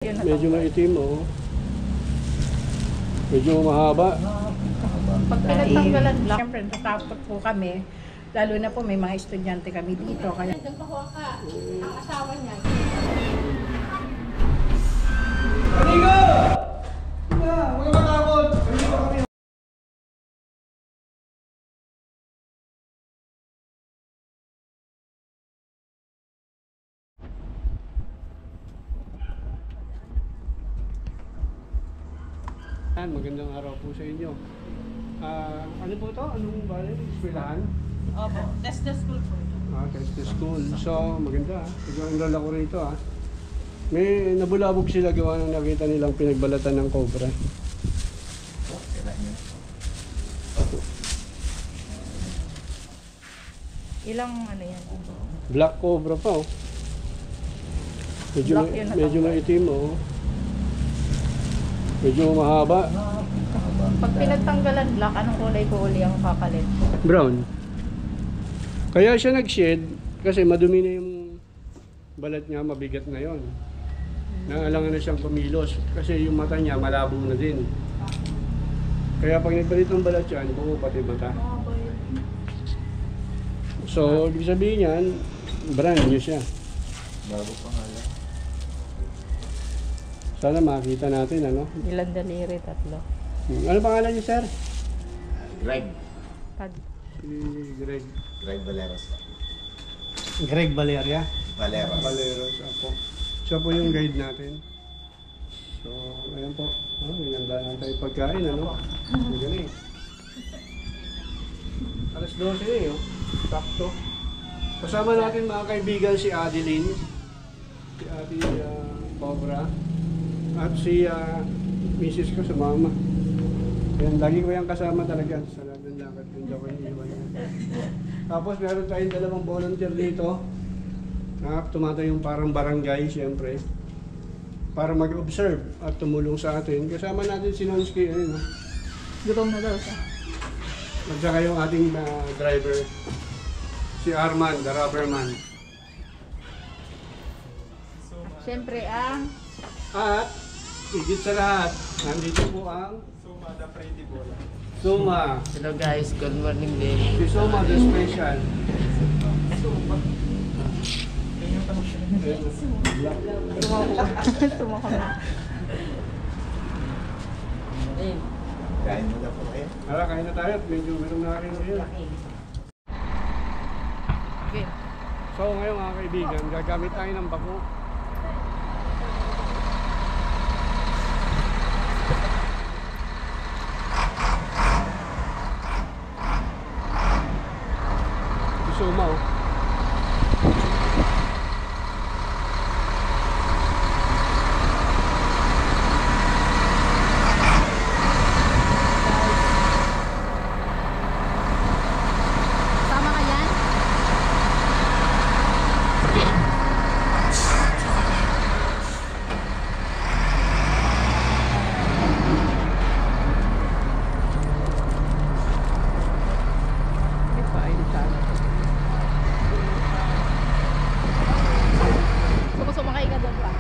yun na. Medyo maitim, oh. Medyo mahaba. Pag pinagtanggalan black, siyempre natakot po kami. Lalo na po may mga estudyante kami dito. Kaya nagpakuha ka, ang asawa niya. Amigo! Huwag matakot! Magandang araw po sa inyo. Ano po to? Anong bali? Eskwelahan? Opo, test the school po. Test the school. So, maganda. Nag-enroll ako rito May nabulabog sila gawa ng nakita nilang pinagbalatan ng cobra. Ilang ano yan? Black cobra pa, oh. Medyo maitim, oh. Medyo mahaba. Pag pinagtanggalan black, anong kulay po uli ang kakalit? Brown. Kaya siya nag-shed kasi madumi na yung balat niya, mabigat na yon. Naalangan na siyang kumilos kasi yung mata niya malabo na din. Kaya pag nagpalit ng balat yan, buo pati mata. So, ibig sabihin yan, brand new siya. Bago pa nga lang. Sana makita natin, ano? Ilan daliri? 3. Ano pangalan niyo, sir? Greg. Si Greg. Greg Valeros. Greg Valeria? Valeros. Valeros, ako. Siya po yung guide natin. So, ayan po. May nandaan tayo pagkain, ano? Magaling. Alas 12 eh, oh. Sakto. Kasama natin mga kaibigan si Adeline. Si Ate Cobra. At si Mrs. ko sa mama. Ayan, lagi ko yung kasama talaga sa lahat ng lakad. Hindi ako yung iwan. Tapos meron tayong dalawang volunteer dito. Tumatayong parang barangay, siyempre. Para mag-observe at tumulong sa atin. Kasama natin si Nonsky. Ayun, Gutom na daw siya. at saka yung ating driver. Si Arman, the rubberman. Siyempre ang... At higit sa lahat, nandito po ang Suma, the pretty bola. Suma. Hello guys, good morning din. Si Suma, the special. Sumako na. Kain mo na po kayo. Hala, kain na tayo at medyo meron na rin ngayon. Okay. So ngayon mga kaibigan, gagamit tayo ng bako. Si Suma, oh. Sama ka yan? Sumakay ka doon pa.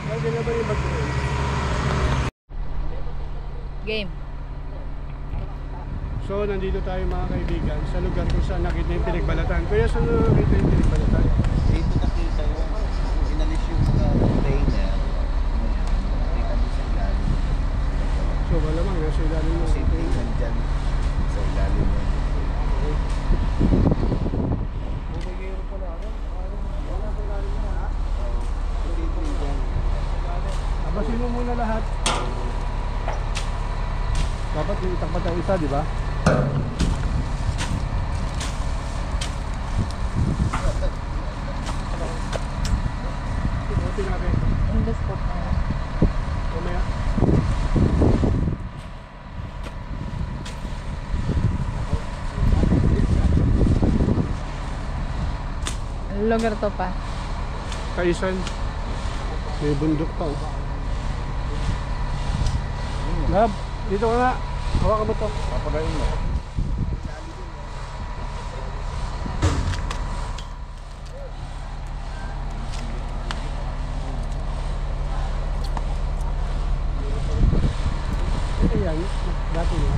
Lagi na ba yung bako? Game. So nandito tayo mga kaibigan sa lugar kung saan nakita yung pinagbalatan. Kuya, saan nakita yung pinagbalatan? Dito nakita yung inalis yung container. Nakita mo sa ilalim. So malamang nasa ilalim ng Kasi nandyan sa ilalim mo. Abasin mo muna lahat. Dapat yung itakpat ang isa, di ba? Tinuti natin. English po po. Mamaya. Lugar to pa. Kaisan. May bundok pa oh. Lab, dito ka nga. Hawakan mo to. Papagayin mo. Ayan, dati na.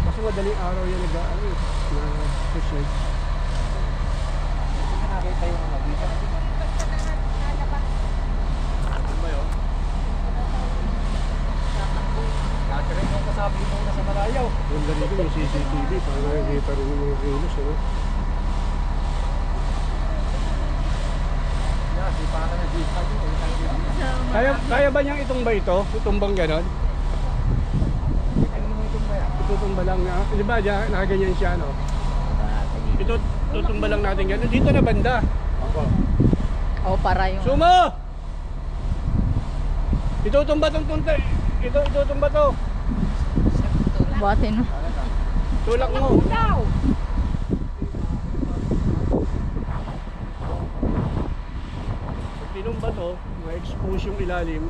Kasi madaling araw yan nag-ano na research. Nakakita yung mga dito. Ano ba yun? Dati rin yung kasabi mo na sa malayaw. Yung ganito yung CCTV, para nakikita rin yung mga kilos, ano? Di pa ka nag-isa dito. Kaya ba niyang itumba ito? Itumbang ganon? Ano mo itong bayan? Itutumba lang na, di ba dyan, nakaganyan siya, no? Ito, tutumba lang natin ganon. Dito na banda. O para yung... Sumo! Itutumba tong tunta. Itutumba to. Buhatin mo. Tulak mo. Pag tinumba to, ma-expose yung ilalim.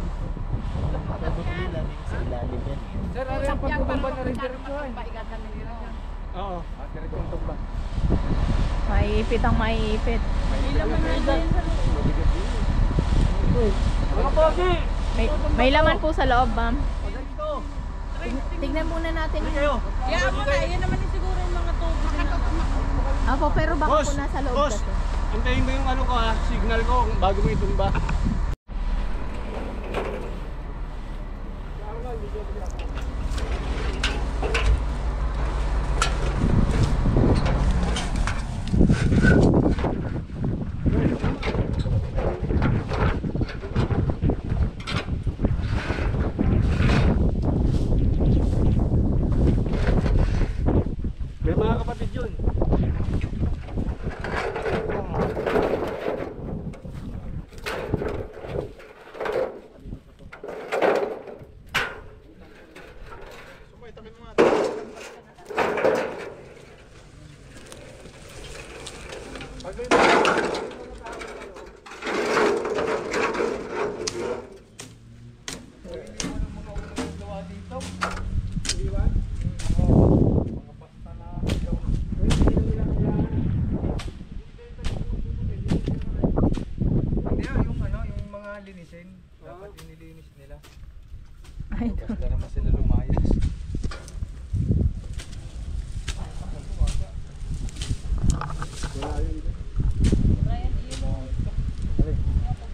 Dapat ilalim sa ilalim yan. Sir, ano yung pagkukumba na rin dito yun? Oo. Diretso yung tumba. Maiipit ang maiipit. Mga pogi! May laman po sa loob, ma'am. Tignan muna natin. Kayo! Apo, pero baka Boss! po nasa loob Boss! kasi. Antayin mo yung ano ko ha, signal ko bago mo itumba. May mga kapatid yun. Hindi yung ano, yung mga linisin. Dapat inilinis nila. Ay, Basta naman sila lumayas.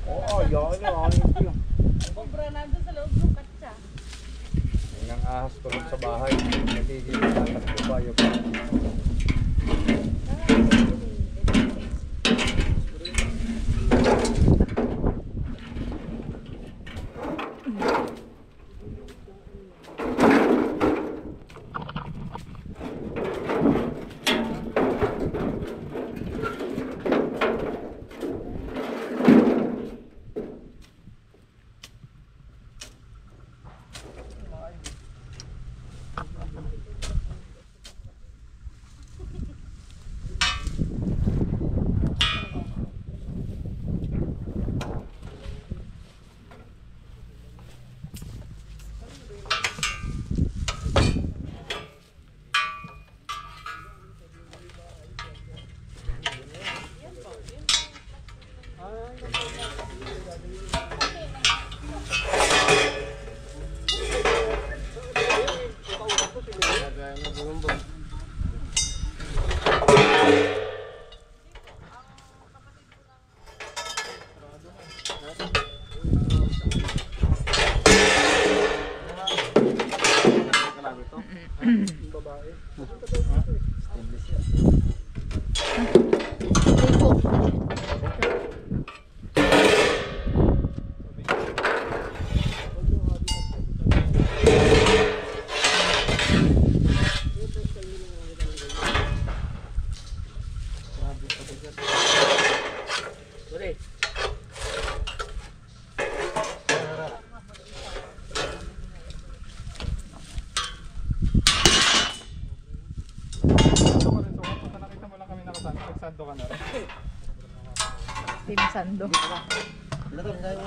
Oo, yan yun. Yan ang ahas tulog sa bahay. Nagiging tatakbo ba yung Rico. Team Sando. Lato, tayo.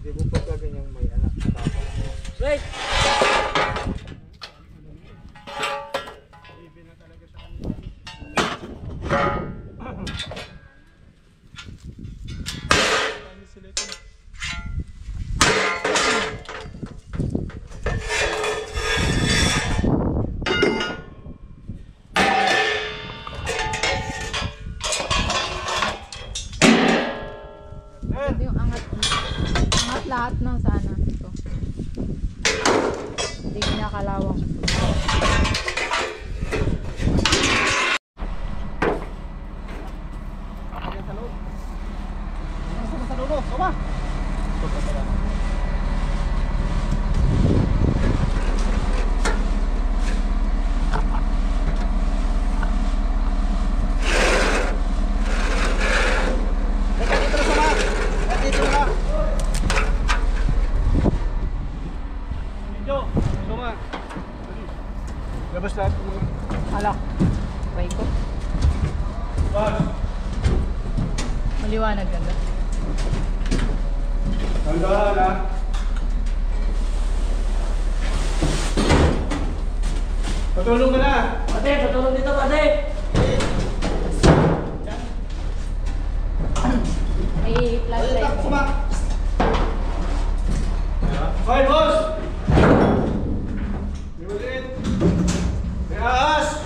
Hindi mo pa ganyang may anak. Right! Pwede yung angat. Angat lahat ng sana. Ito. Hindi kinakalawang. Labas lahat ng mga... Alak. Bay ko. Maliwanag ganda. Tandaan ha. Patulong ka na. Pate, patulong dito, pate! May flashlight. Hoy, boss! May ulit. May ahas!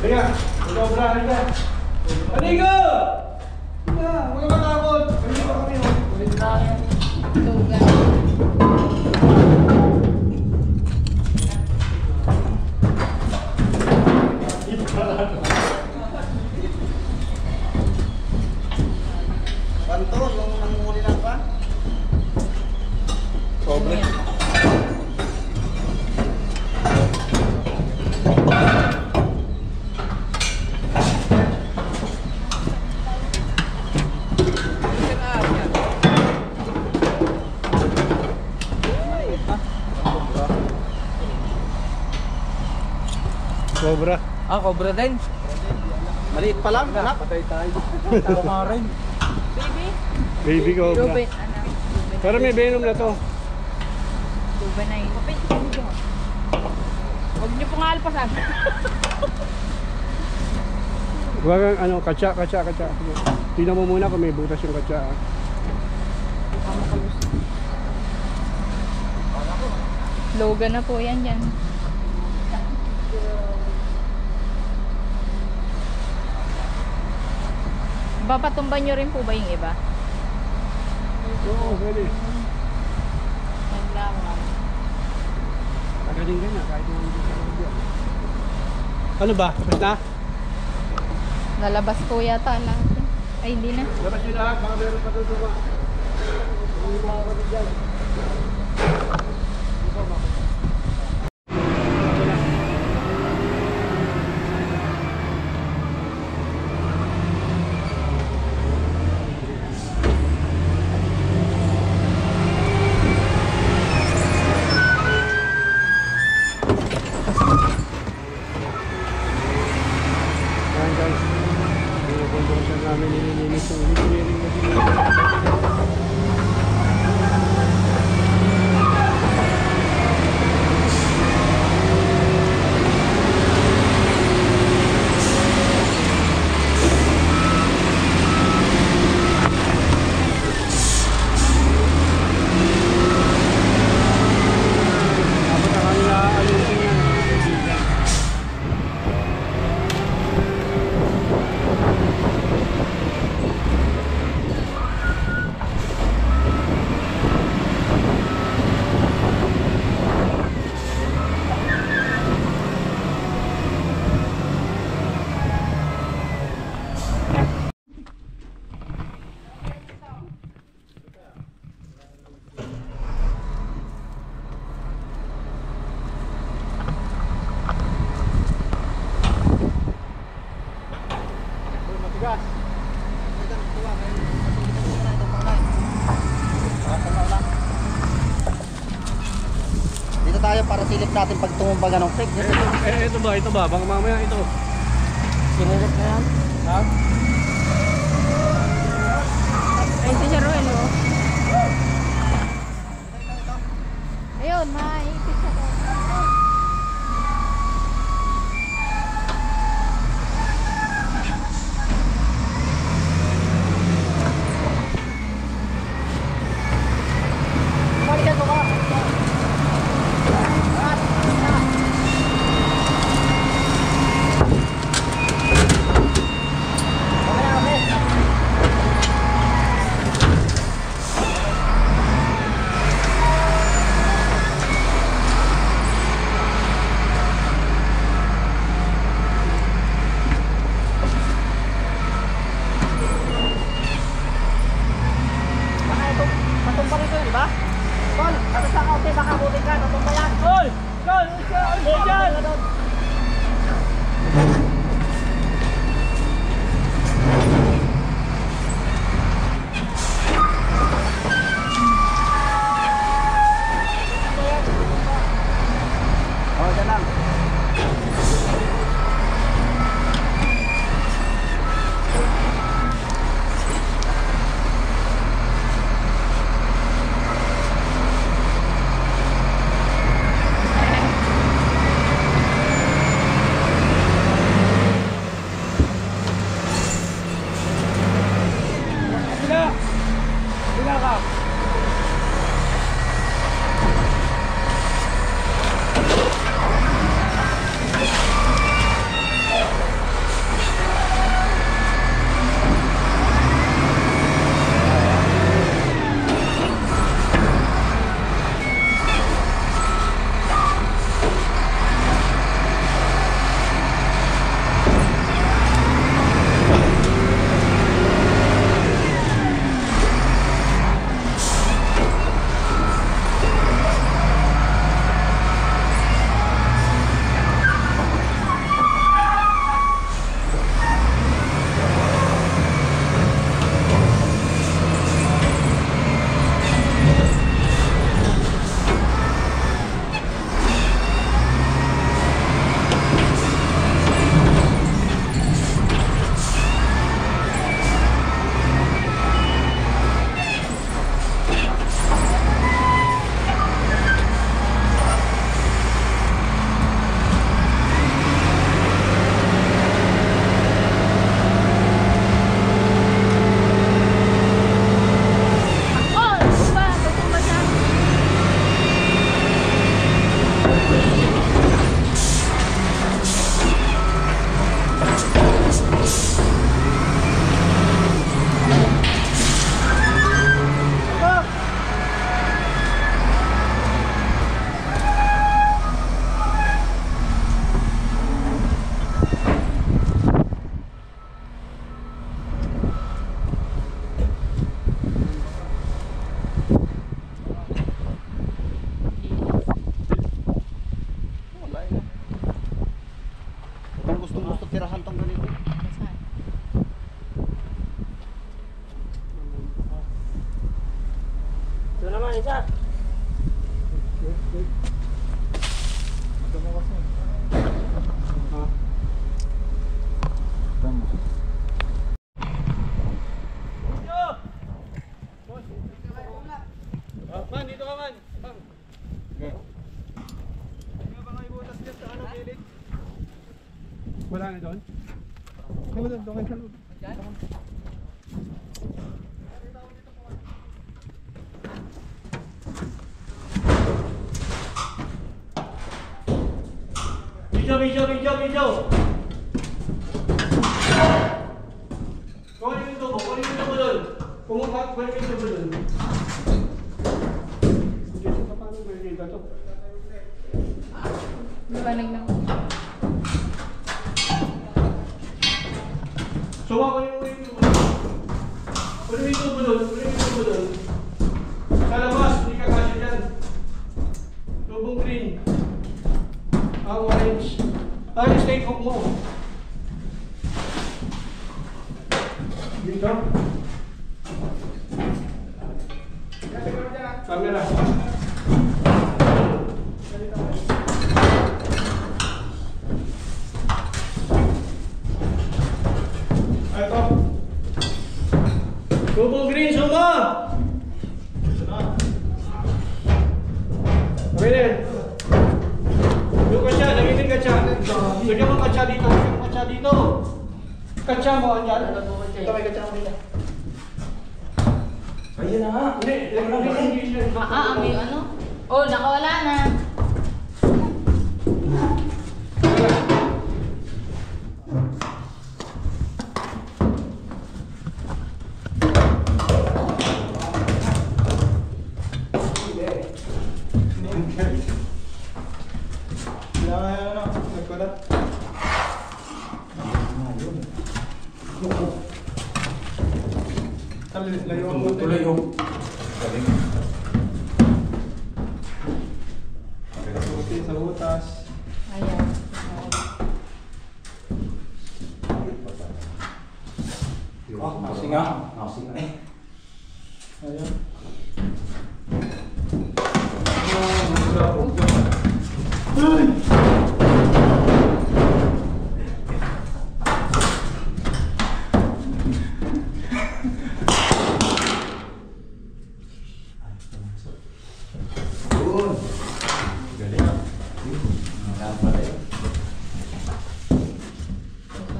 Kaya, mag-obrahan ka. Anigo! Sige, huwag ka matakot. Anigo kami, oh. Tugan. Panto, yung nangunguli lang pa? Sobre. Sobra. Ah, cobra din. Maliit pa lang, anak. Patay tayo. Tao nga rin. Baby. Baby cobra. Ruben, anak. Ruben. Pero may venom na to. Ruben ay. Huwag niyo pong alpasan. Huwag kang ano, katsa. Tingnan mo muna kung may butas yung katsa. Ah. Logan na po yan yan. Papatumban nyo rin po ba yung iba? Oo, pwede. Naglangan. Magaling ka na, kahit naman hindi ka lang. Ano ba? Tapos na? Nalabas po yata lahat. Ay, hindi na. Labas nyo lahat, baka meron pa doon ba? Hindi ba ako dyan? Ayan guys, pinapundong namin nililinis yung engineering na sila. silip natin pag tumumba ganong creek. Ito ba? Baka mamaya ito. Sinilip na yan. Ha? Ay, ito siya Roel, oh. Ayun, maipit siya. Balikan mo ka. Baka ito, patumpa rito, di ba? Tol, kapit sa kaunti, baka butin ka, patumpa yan. Tol! Tol! Tol! Tol! Oh, dyan lang. Sila ka! Kung gusto tirahan tong ganito. Ito naman, isa! Man, dito ka man. Bang. Wala na doon? Wala doon, doon kayo sa loob. Video! Kunin yung tubo doon. Pumunta, kunin yung tubo doon. Hindi siya paano maliliga to. Liwanag na. Suwa ko yung tubo. Kunin yung tubo doon. Sa labas, hindi ka kasya dyan. Tubong green. Orange. Yung steak hook mo. Dito. Camera. Katsa mo, andyan? Ito may katsa mo nila. Ayun na nga. Hindi. May ano? Oh, nakawala na. Tuloy yung. Sa utas. Ayan. Kasi nga. Ayan.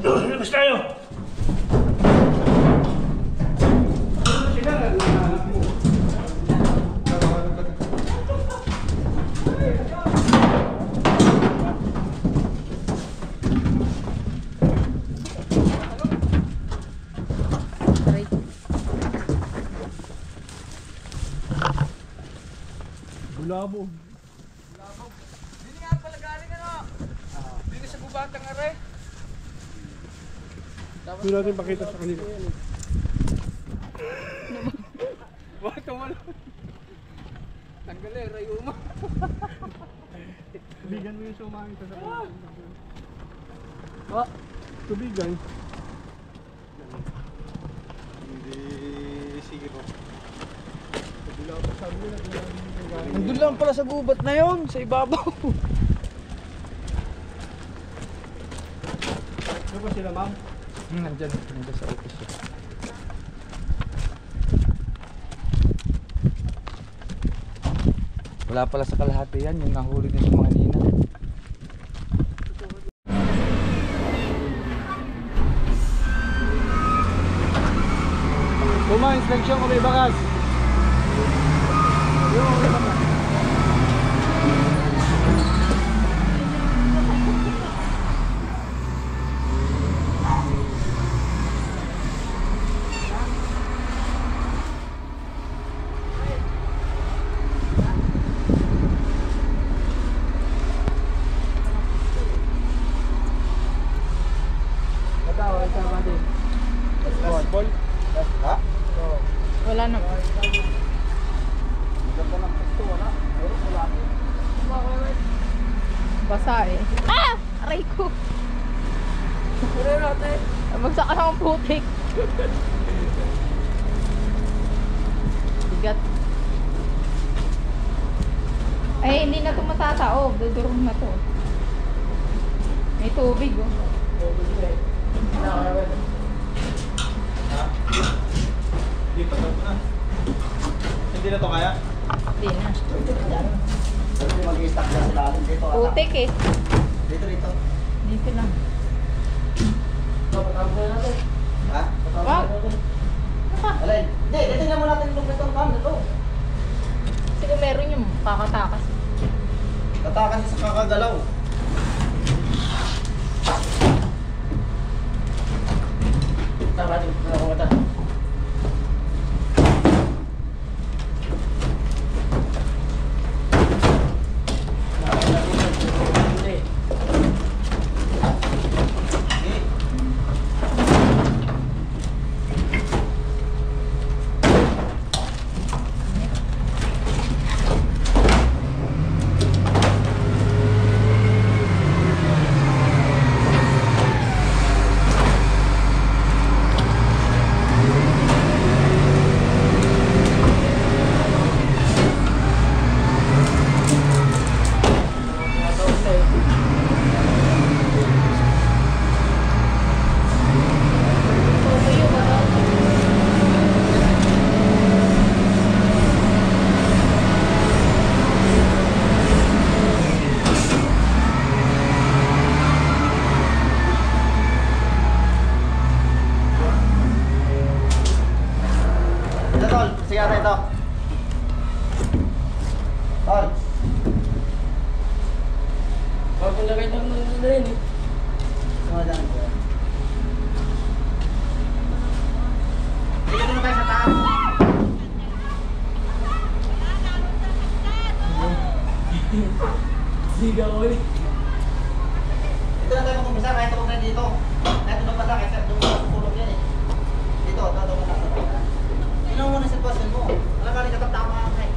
Labas tayo! Sila na anak mo. Bulabog. Hindi nga pala galing ano. Hindi sa gubatang are. Hindi natin pakita sa kanila. Bakit wala? Tanggal eh, rayo mo. Tubigan mo yung sumangin sa kanila. Oh. Tubigan. Hindi, sige po. Sabi nila, galing. Nandun lang pala sa gubat na yon, sa ibabaw. Ano ba sila, ma'am? Nandyan sa office. Wala pala sa kalahati yan, yung nahuli din sa mga nina. Inspection ko may bakas. Wala naman. Basa eh. Ah! Aray ko! Magsak ka ng putik. Bigat. Ay, hindi na ito matataob. Dudurong na to. May tubig oh. Hindi pa ito na. Hindi na to kaya? Hindi na. Mag-i-stack na sila dito. Putik eh. Dito. Dito lang. Ha? Wag. Alin? Hindi, titignan mo natin itong betong cam na to. Kasi kung meron yung kakatakas. Tatakas sa kakagalaw. Tama din, nakumata. yata ito. Tol. Bago na kayo nang rin eh. Ano dyan? Dito na tayo sa taas. Sigaw ulit. Dito na tayo mag-umpisa kahit tulog na dito. Kahit tulog pa sa kahit doon sa susulog yan eh. Dito, tatawag na sa taas. Tingnan mo na sa sitwasyon mo. Alam ka rin kataptama ka eh.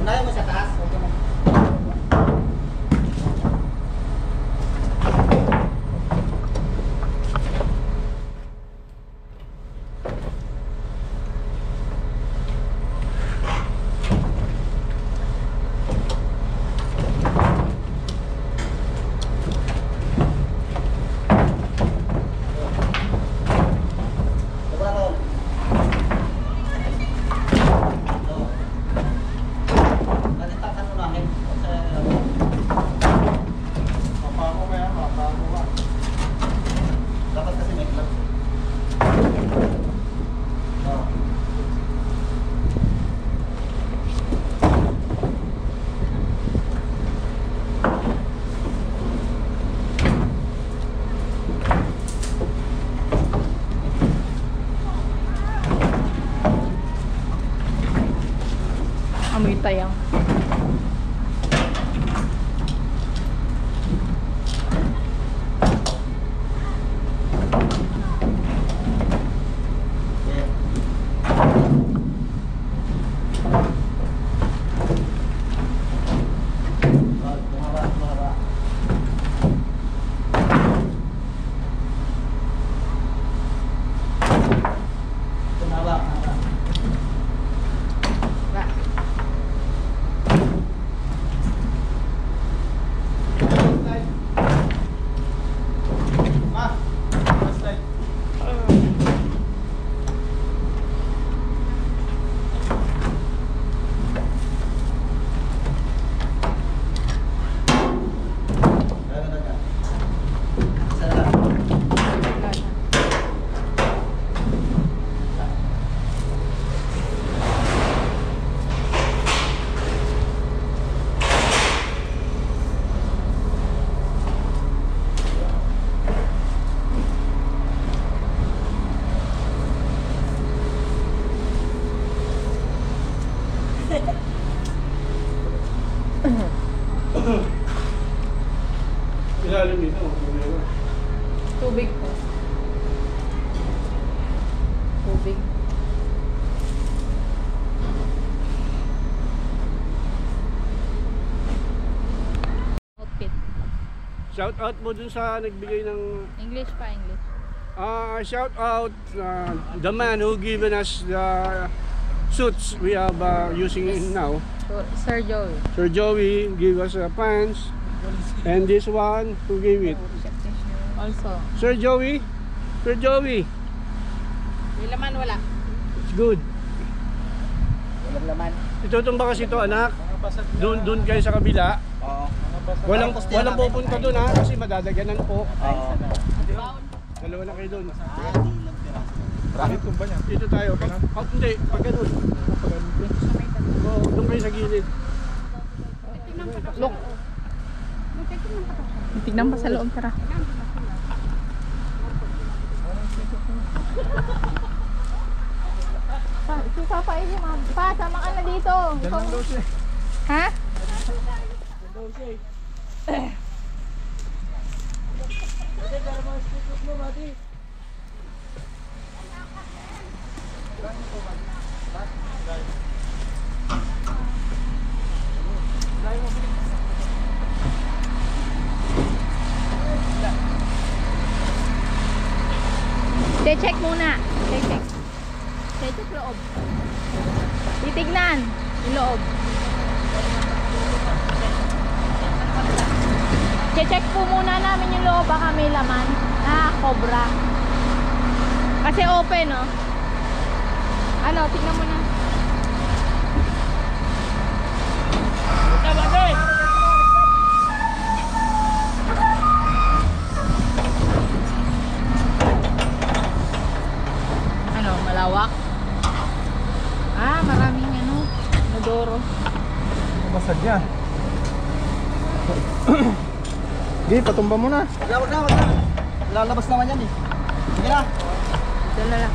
Unahin mo sa taas. Okay mo. Dapat kasi may club. Amoy tayang. Ilalim ito. Problema. Tubig po. Tubig. Outfit. Shout out mo dun sa nagbigay ng English pa, English. shout out the man who given us the suits we are using in now. So, Sir Joey. Sir Joey gave us pants, and this one who gave it? Also. Sir Joey. Sir Joey. May laman wala. It's good. Walang laman. Itutumba kasi ito anak. Doon kayo sa kabila. Oo. Walang pupunta doon ha kasi madadaganan po. Oo. Dalawa na kayo doon. Bakit kung ba niya? Dito tayo. Hindi, pag ganun. Oo, doon kayo sa gilid. Look. Tignan pa sa loob, tara. Susapain niyo, ma'am. Pa, sama ka na dito. Ha? Check muna. Check. Check loob. Titignan yung loob. Check po muna namin yung loob, baka may laman. Cobra. Kasi open, no? Ano, tignan mo na. Basag yan. Sige, patumba mo na. Wag na. Lalabas naman yan eh. Sige na. Dala lang.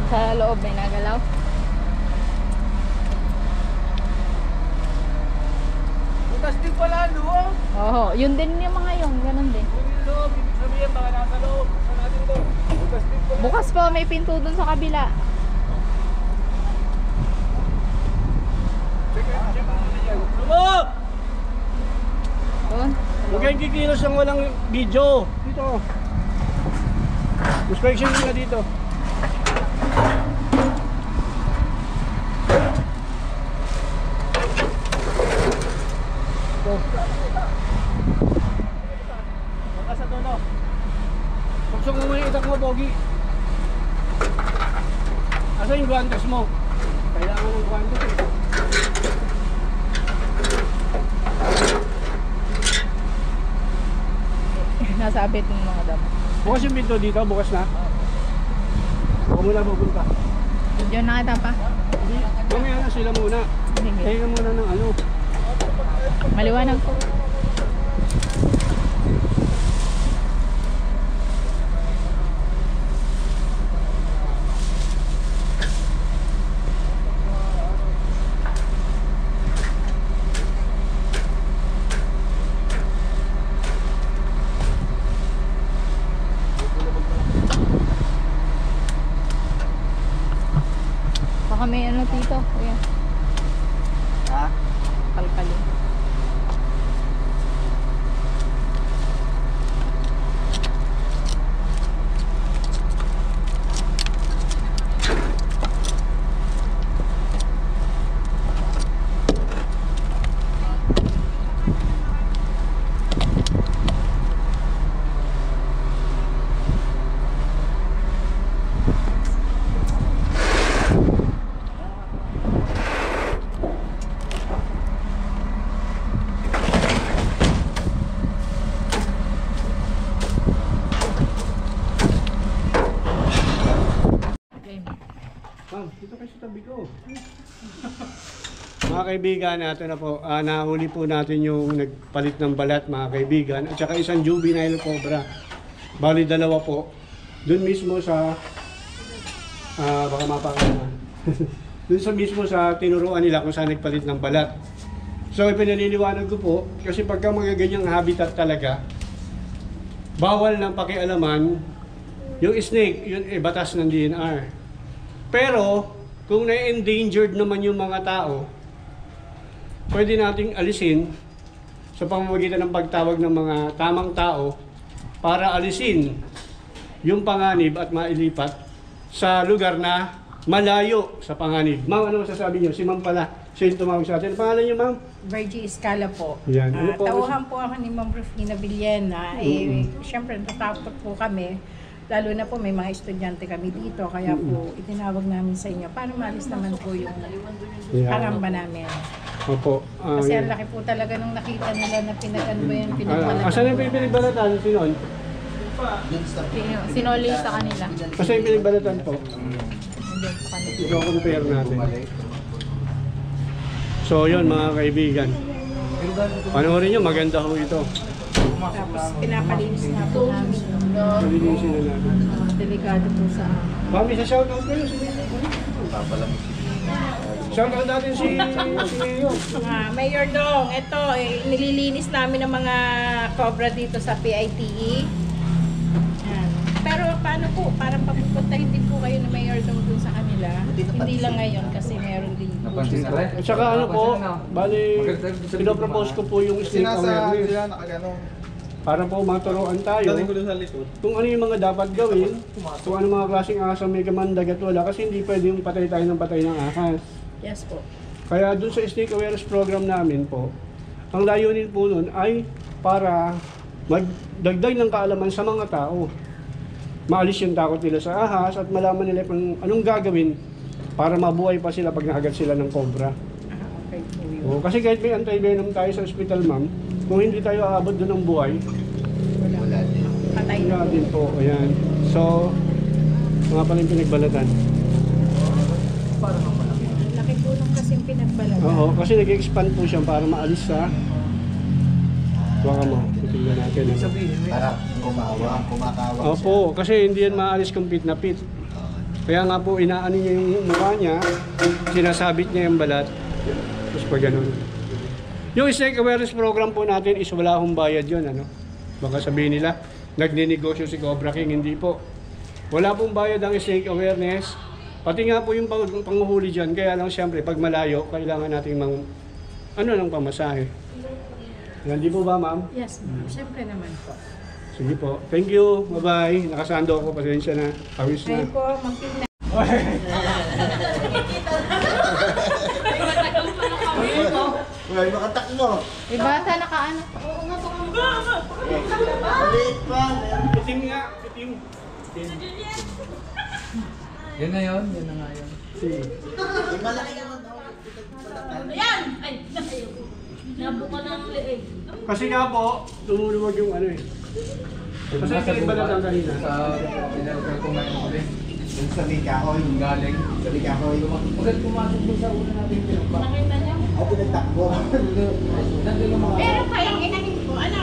Sa loob may nagalaw. Bukas din pala, no? Oo, yun din yung mga yung, ganun din. Yung loob, ibig sabihin baka nasa loob. Saan natin to? Bukas din pala. Bukas po, may pinto dun sa kabila. Check mo muna yan. Lumok! Doon. Huwag kayong kikilos ang walang video. Dito. Inspection nyo na dito. Ito. Baka sa dulo. Puksok mo muna yung itak mo, Pogi. Asa yung guantes mo? Kailangan ng guantes eh. Nasa abit ng mga damo. Bukas yung pinto dito, bukas na. Huwag mo na pupunta. Diyan nakita pa. Hindi, mamaya na sila muna. Sige. Kaya muna ng ano. Maliwanag po. Baka may ano dito. Ayan. Ha? Kalkalin. Ma'am, dito kayo sa tabi ko. Mga kaibigan, ito na po. Nahuli po natin yung nagpalit ng balat, mga kaibigan. At saka isang juvenile cobra. Bali, dalawa po. Doon mismo sa... baka mapakalaman. Doon sa mismo sa tinuruan nila kung saan nagpalit ng balat. So, ipinaliliwanag ko po, kasi pagka mga ganyang habitat talaga, bawal ng pakialaman yung snake, yun batas ng DNR. Pero, kung na-endangered naman yung mga tao, pwede nating alisin sa pamamagitan ng pagtawag ng mga tamang tao para alisin yung panganib at mailipat sa lugar na malayo sa panganib. Ma'am, ano masasabi niyo? Si ma'am pala, siya yung tumawag sa atin. Ang pangalan niyo, ma'am? Virgie Escala po. Yan. Ano po? Tauhan po ako ni Ma'am Rufina Villena. Siyempre, natatakot po kami. Lalo na po may mga estudyante kami dito. Kaya po, itinawag namin sa inyo. Paano malis naman po yung pangamba namin? Opo. Kasi ang laki po talaga nung nakita nila na pinag-ano ba yan, pinagbalatan. Asan yung pinagbalatan? Sinon? Sinoli sa kanila. Asan yung pinagbalatan po? Hindi sa kanila. I-compare natin. So yun mga kaibigan. Panoorin nyo, maganda ho ito. Tapos pinapalinis na po namin. Malinisin na natin. Delikado po sa amin. Mami, sa shoutout kayo. Shout out natin si Mayor. Mayor Dong, ito, nililinis namin ng mga cobra dito sa PITE. Yan. Pero paano po, parang papupuntahin din po kayo ni Mayor Dong dun sa kanila. Hindi lang ngayon kasi meron din po siya. At saka ano po, bali, pinopropose ko po yung snake awareness. Sila nakagano. Para po maturuan tayo Galing ko doon sa likod. kung ano yung mga dapat gawin, kung ano mga klaseng ahas ang may kamandag at wala, kasi hindi pwede yung patay tayo ng patay ng ahas. Yes po. Kaya dun sa snake awareness program namin po, ang layunin po nun ay para magdagdag ng kaalaman sa mga tao. Maalis yung takot nila sa ahas at malaman nila kung anong gagawin para mabuhay pa sila pag nakagat sila ng cobra. Okay po yun. O, kasi kahit may anti-venom tayo sa hospital, ma'am, kung hindi tayo aabot doon ng buhay, Wala din. Patay na wala po. din po. Ayan. So, mga pala yung pinagbalatan. Ang laki po nung kasing pinagbalatan. Oo, kasi nag-expand po siya para maalis sa... Baka mo, titignan natin. Para kumakawa Opo, kasi hindi yan maalis kung pit na pit. Kaya nga po, inaano niya yung mukha niya, sinasabit niya yung balat. Tapos pa ganun. Yung snake awareness program po natin is wala akong bayad yun, ano? Baka sabihin nila, nagninegosyo si Cobra King, hindi po. Wala pong bayad ang snake awareness. Pati nga po yung panguhuli dyan, kaya lang siyempre, pag malayo, kailangan natin ng pamasahe. Hindi po ba, ma'am? Yes, siyempre naman po. Sige po. Thank you. Bye-bye. Nakasando ako. Pasensya na. Awis na. Ngayon po, magpina. Uy, makatakbo. Iba sa nakaano. Maliit pa. Itim nga. Itim. Yan na yun, yan na nga yun. Sige. May malaki naman daw. Kasi nga po, lumuluwag yung ano eh. Kasi pinagbalatan kanina. Sa pinagbalatan kumain mo ulit. Yung sa Mikahoy. Yung galing. Sa Mikahoy. Huwag pumasok doon sa una natin pinagbalatan. Nakita niyo? Ako pinagtakbo. Nandun yung mga... Pero kayang inahin po, ano?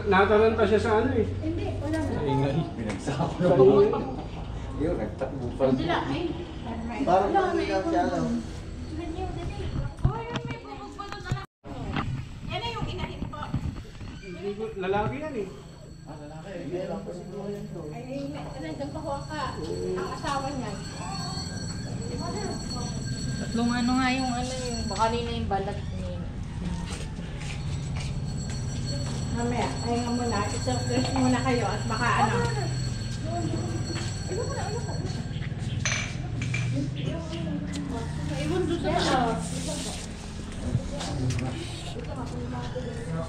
Nataranta siya sa ano eh. Hindi, wala na. Ingay. Pinagsako Sa ingay. Yun, nagtakbo pa rin. Parang nangyayang siya lang. Yan na yung inahin po. Lalaki yan eh. Ay, nandiyan pa ho ka. Ang asawa niya. Tatlong ano nga yung baka kanina yung balat ni. Mamaya, ayun nga muna. I-surprise muna kayo at baka ano.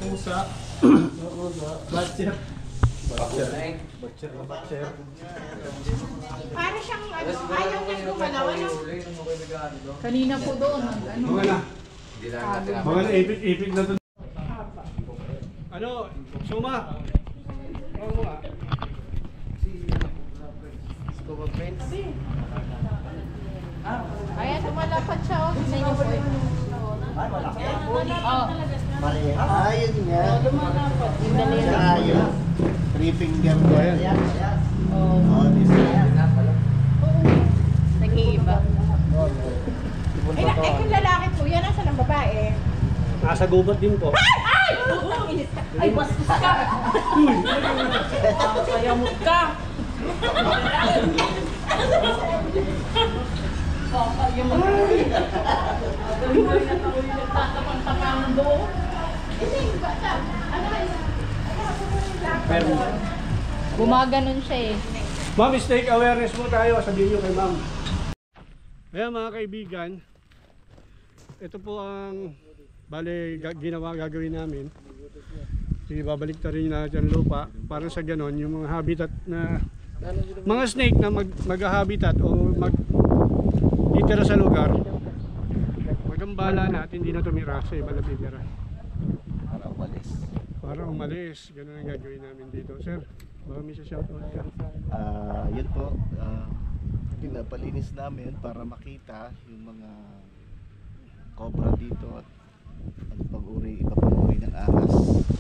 Pusa. Batcher. Para siyang ano, ayaw niyang gumalaw. Ano? Kanina po doon. Ano? Mga na. Hindi lang natin Mga na ipit na to. Ano? Suma. Ano mo nga? Ayan, lumalapat siya. Oh. Tignan niyo po. Ay, malaki. Oh. Mali. Ayun nga. Yung daliri. Ayun. Three finger na. Ayan. Ayan. Oh. Oh, this is. Nag-iiba. Eh, kung lalaki po, yan nasa ng babae. Nasa gubat din po. Ay, bastos ka! Sayamot ka! Gumaganon siya eh. Ma'am, snake awareness po tayo. Sabihin nyo kay ma'am. Ayan mga kaibigan, ito po ang gagawin namin. Babalik na rin natin ang lupa para sa ganon yung mga habitat na mga snake na mag-habitat o mag-itira sa lugar, magambala natin, hindi na tumira sa iba na titira. Para umalis. Ganun ang gagawin namin dito. Sir, baka may shoutout ka. Yun po. Pinapalinis namin para makita yung mga cobra dito at ang pag-uri, iba pang uri ng ahas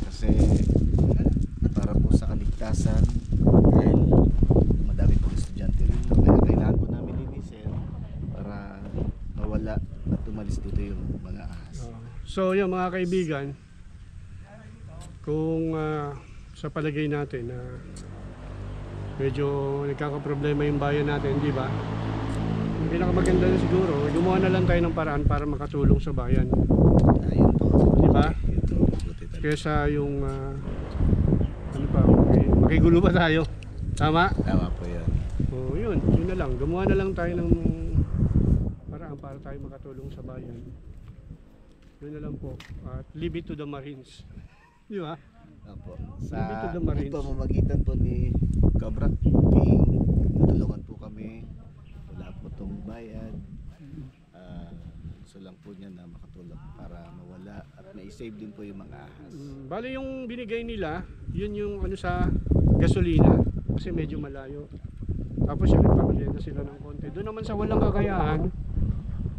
kasi para po sa kaligtasan dahil madami pong estudyante rito. Kaya kailangan po namin linisin para mawala at umalis dito yung mga ahas. So yun mga kaibigan, kung sa palagay natin na medyo nagkakaproblema yung bayan natin, di ba? Ang pinakamaganda na siguro, gumawa na lang tayo ng paraan para makatulong sa bayan. Ayun po. Di ba? Yun po, buti talaga. Kesa yung ano pa, makigulo pa tayo. Tama? Tama po yan. O yun na lang. Gumawa na lang tayo ng paraan para tayo makatulong sa bayan. Yun na lang po. At leave it to the Marines. Di ba? Opo. Leave it to Sa the Marines. pamamagitan po ni Cobra King, natulungan po kami. Wala po itong bayad. Gusto lang po niya na makatulong para mawala at ma-save din po yung mga ahas. Bali yung binigay nila, yun yung ano sa gasolina kasi medyo malayo. Tapos yung nagpapalya na sila ng konti. Doon naman sa walang kakayahan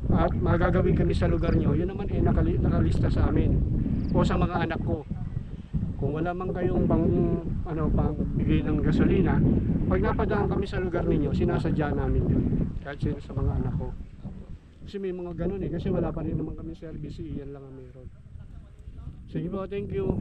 at magagawin kami sa lugar nyo, yun naman nakalista sa amin o sa mga anak ko. Kung wala man kayong pang bigay ng gasolina, pag napadaan kami sa lugar ninyo, sinasadya namin yun. Kahit sino sa mga anak ko. Kasi may mga ganun kasi wala pa rin naman kami service, iyan lang ang meron. Sige po, thank you.